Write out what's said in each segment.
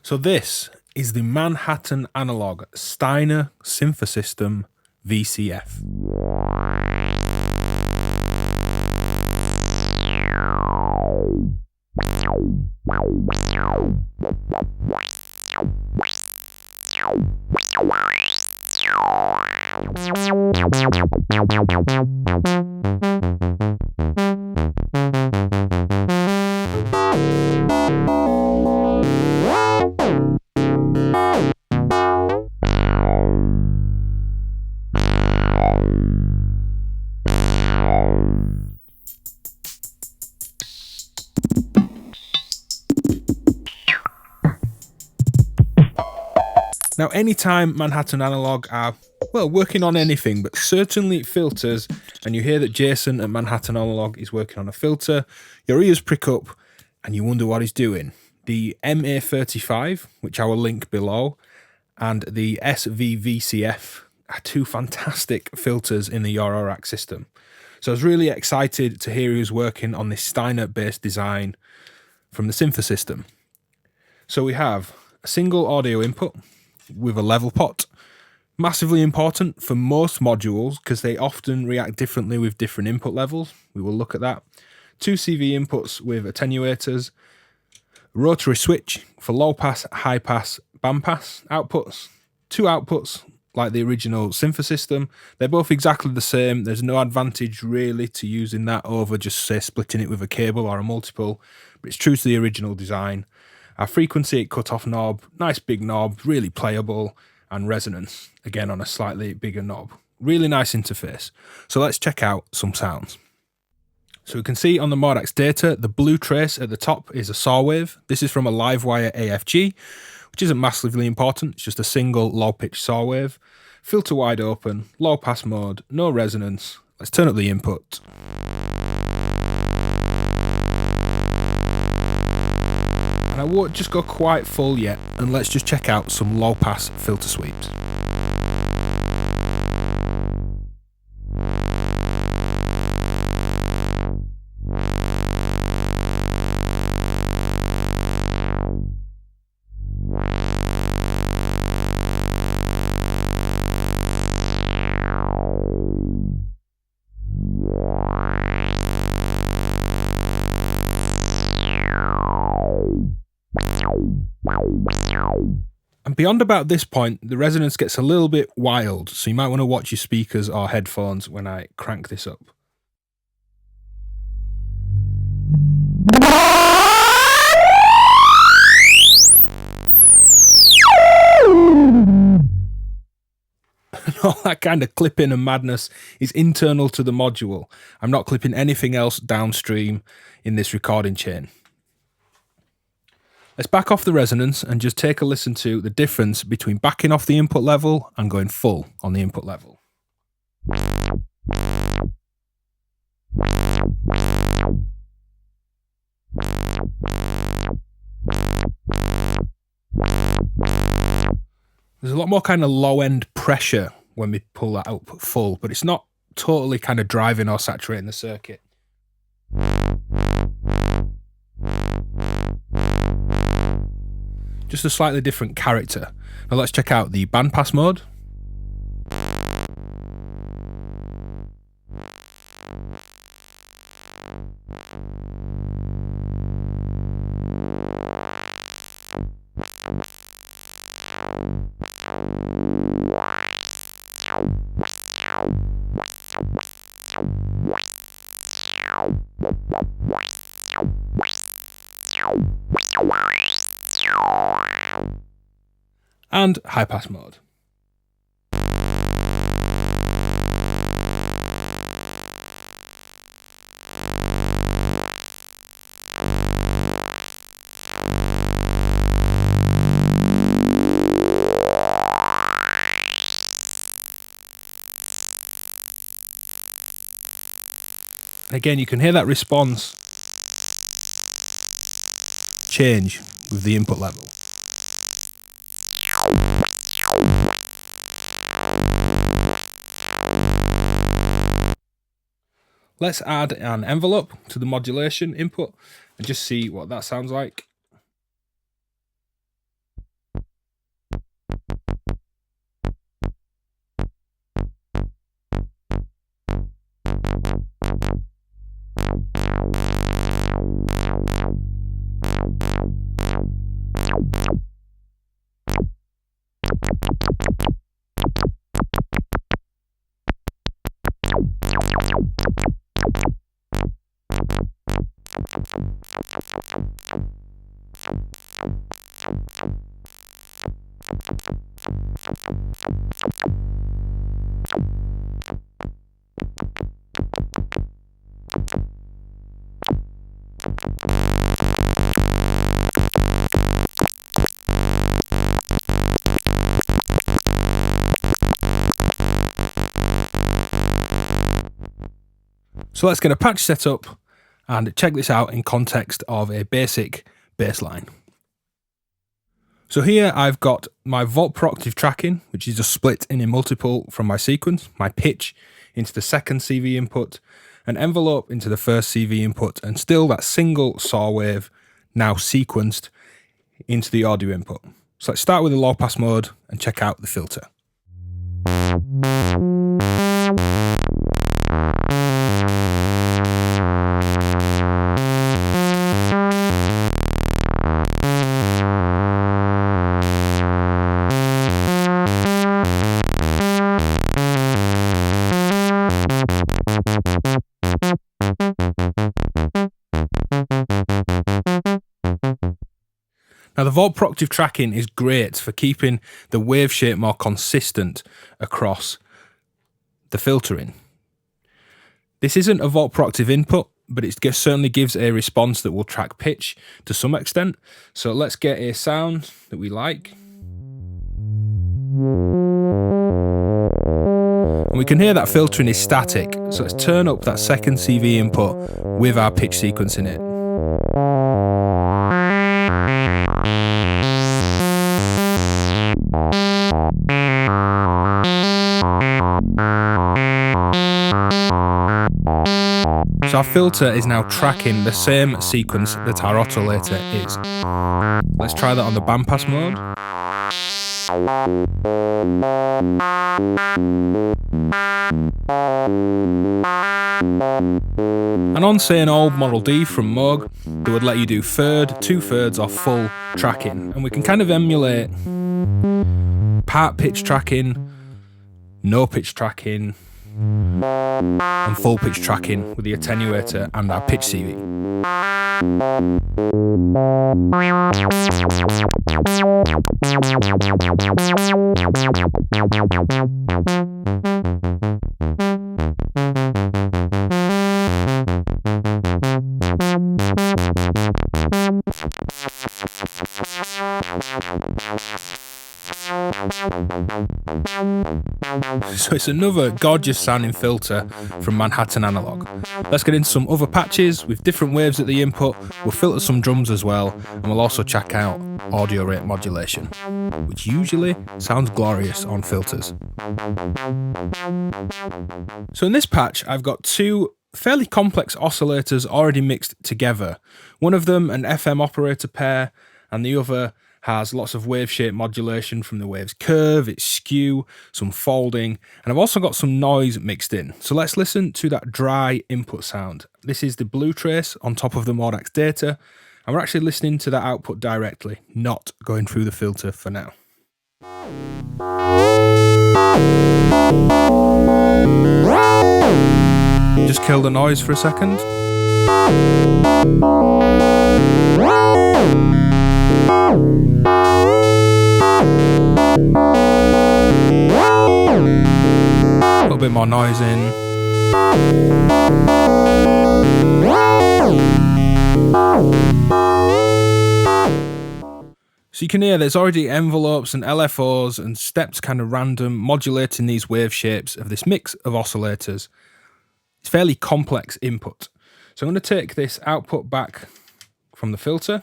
So this is the Manhattan Analog Steiner Synthasystem VCF. Now, anytime Manhattan Analog are, well, working on anything, but certainly filters, and you hear that Jason at Manhattan Analog is working on a filter, your ears prick up and you wonder what he's doing. The MA35, which I will link below, and the SVVCF are two fantastic filters in the Eurorack system. So I was really excited to hear he was working on this Steiner-based design from the Synthasystem. So we have a single audio input with a level pot, massively important for most modules because they often react differently with different input levels. We will look at that. 2 CV inputs with attenuators, rotary switch for low pass, high pass, band pass outputs, 2 outputs like the original Synthasystem. They're both exactly the same. There's no advantage really to using that over just say splitting it with a cable or a multiple, but it's true to the original design. Our frequency cut-off knob, nice big knob, really playable, and resonance, again on a slightly bigger knob. Really nice interface. So let's check out some sounds. So we can see on the Mordax data, the blue trace at the top is a saw wave. This is from a Livewire AFG, which isn't massively important. It's just a single low-pitch saw wave. Filter wide open, low pass mode, no resonance. Let's turn up the input. And I won't just go quite full yet, and let's just check out some low pass filter sweeps. And beyond about this point, the resonance gets a little bit wild, so you might want to watch your speakers or headphones when I crank this up. And all that kind of clipping and madness is internal to the module. I'm not clipping anything else downstream in this recording chain. Let's back off the resonance and just take a listen to the difference between backing off the input level and going full on the input level. There's a lot more kind of low end pressure when we pull that output full, but it's not totally kind of driving or saturating the circuit. Just a slightly different character. Now let's check out the bandpass mode. And high pass mode. Again, you can hear that response change with the input level. Let's add an envelope to the modulation input and just see what that sounds like. So let's get a patch set up and check this out in context of a basic bass line. So here I've got my volt per octave tracking, which is just split in a multiple from my sequence, my pitch into the second CV input, an envelope into the first CV input, and still that single saw wave now sequenced into the audio input. So let's start with the low pass mode and check out the filter. Now the volt per octave tracking is great for keeping the wave shape more consistent across the filtering. This isn't a volt per octave input, but it certainly gives a response that will track pitch to some extent. So let's get a sound that we like. And we can hear that filtering is static, so let's turn up that second CV input with our pitch sequence in it. So our filter is now tracking the same sequence that our oscillator is. Let's try that on the bandpass mode. And on, say, an old Model D from Moog, they would let you do third, 2/3 or full tracking. And we can kind of emulate part pitch tracking, no pitch tracking, and full pitch tracking with the attenuator and our pitch CV. So it's another gorgeous sounding filter from Manhattan Analog. Let's get into some other patches with different waves at the input. We'll filter some drums as well, and we'll also check out audio rate modulation, which usually sounds glorious on filters. So in this patch, I've got two fairly complex oscillators already mixed together. One of them an FM operator pair, and the other has lots of wave shape modulation from the wave's curve, its skew, some folding, and I've also got some noise mixed in. So let's listen to that dry input sound. This is the blue trace on top of the Modax data, and we're actually listening to that output directly, not going through the filter for now. Just kill the noise for a second. A little bit more noise in. So you can hear there's already envelopes and LFOs and steps kind of random modulating these wave shapes of this mix of oscillators. It's fairly complex input. So I'm going to take this output back from the filter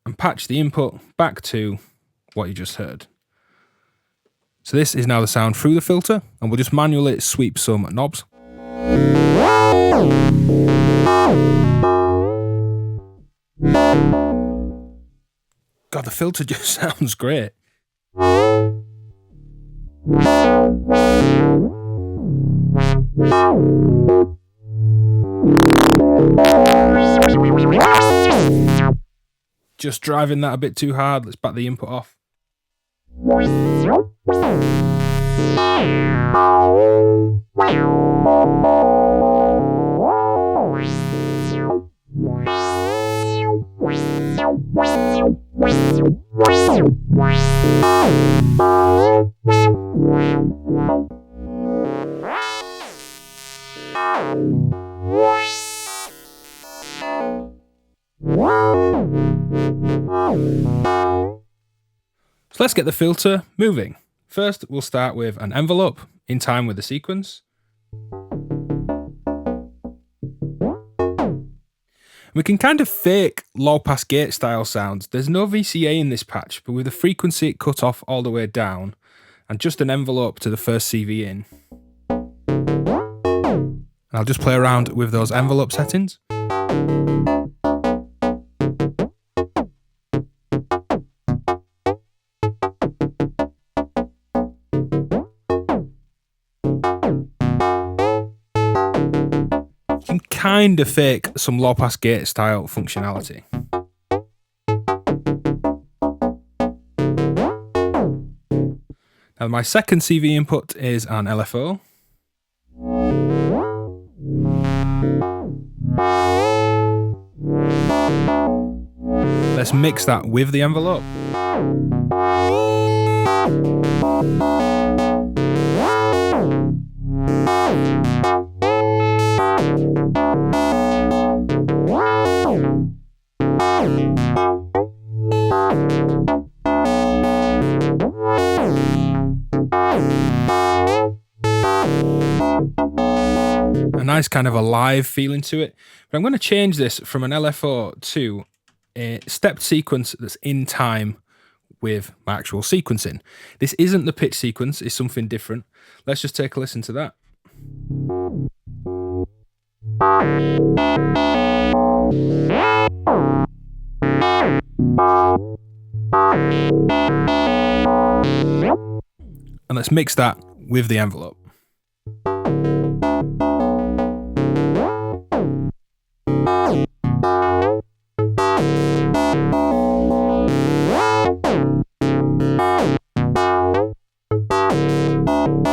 and patch the input back to what you just heard. So this is now the sound through the filter, and we'll just manually sweep some knobs. God, the filter just sounds great. Just driving that a bit too hard. Let's back the input off. So let's get the filter moving. First, we'll start with an envelope in time with the sequence. We can kind of fake low pass gate style sounds. There's no VCA in this patch, but with the frequency cut off all the way down and just an envelope to the first CV in. I'll just play around with those envelope settings. You can kind of fake some low pass gate style functionality. Now my second CV input is an LFO. Let's mix that with the envelope. A nice kind of a live feeling to it. But I'm going to change this from an LFO to a stepped sequence that's in time with my actual sequencing. This isn't the pitch sequence, it's something different. Let's just take a listen to that. And let's mix that with the envelope.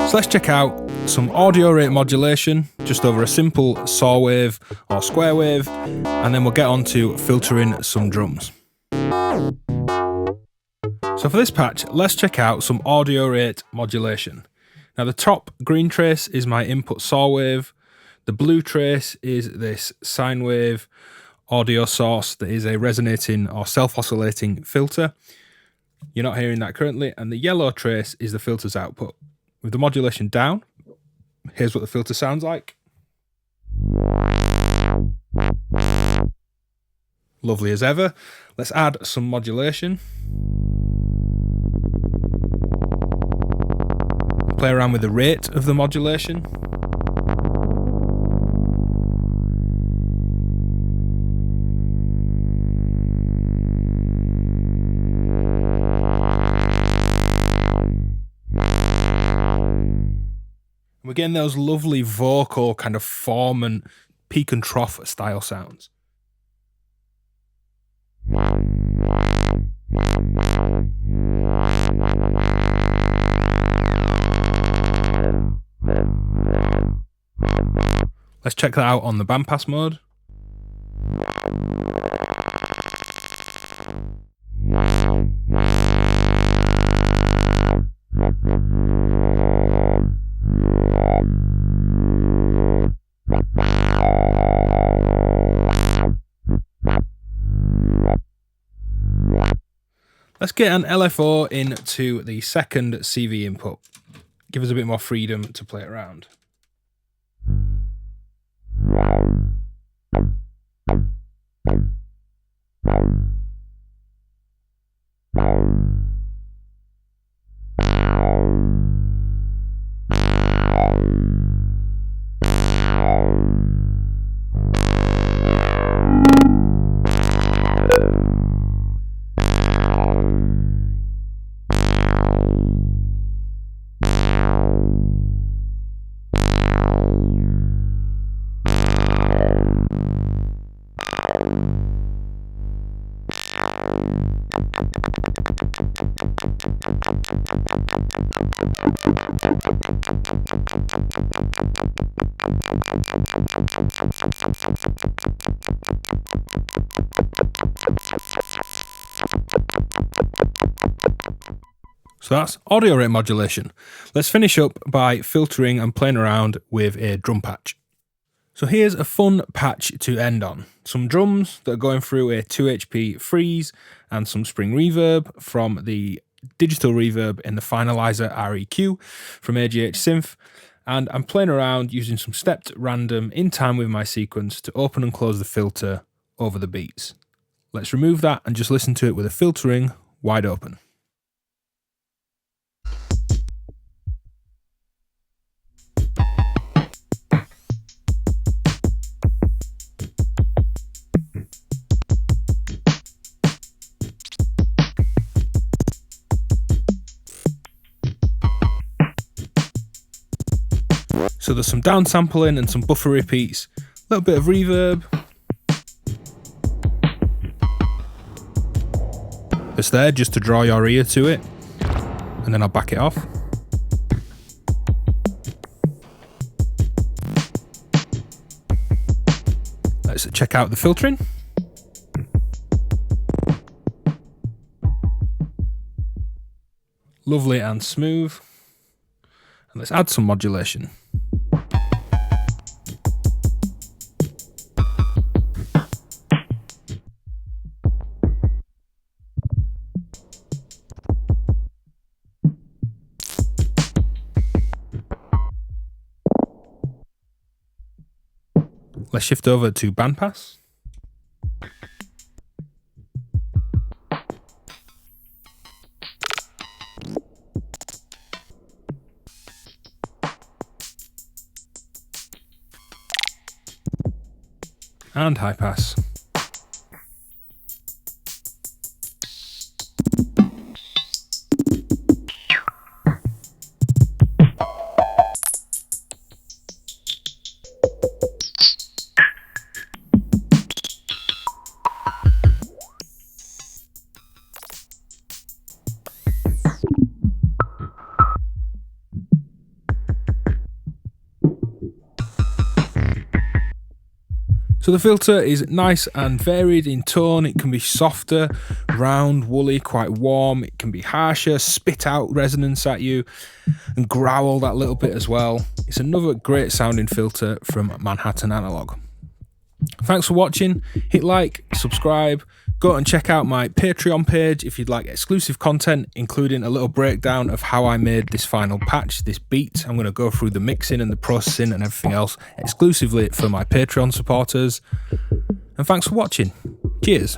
So let's check out some audio rate modulation just over a simple saw wave or square wave, and then we'll get on to filtering some drums. So for this patch, let's check out some audio rate modulation. Now the top green trace is my input saw wave, the blue trace is this sine wave audio source that is a resonating or self-oscillating filter. You're not hearing that currently, and the yellow trace is the filter's output. With the modulation down, here's what the filter sounds like. Lovely as ever. Let's add some modulation. Play around with the rate of the modulation. We're getting those lovely vocal kind of form and peak and trough style sounds. Let's check that out on the bandpass mode. Let's get an LFO into the second CV input. Give us a bit more freedom to play around. So that's audio rate modulation. Let's finish up by filtering and playing around with a drum patch. So here's a fun patch to end on. Some drums that are going through a 2HP freeze and some spring reverb from the digital reverb in the Finalizer REQ from AGH Synth. And I'm playing around using some stepped random in time with my sequence to open and close the filter over the beats. Let's remove that and just listen to it with the filtering wide open. So there's some downsampling and some buffer repeats, a little bit of reverb. It's there just to draw your ear to it, and then I'll back it off. Let's check out the filtering. Lovely and smooth. And let's add some modulation. Let's shift over to bandpass. And high pass. So the filter is nice and varied in tone. It can be softer, round, woolly, quite warm. It can be harsher, spit out resonance at you and growl that little bit as well. It's another great sounding filter from Manhattan Analog. Thanks for watching. Hit like, subscribe, go and check out my Patreon page if you'd like exclusive content, including a little breakdown of how I made this final patch, this beat. I'm going to go through the mixing and the processing and everything else exclusively for my Patreon supporters. And thanks for watching. Cheers.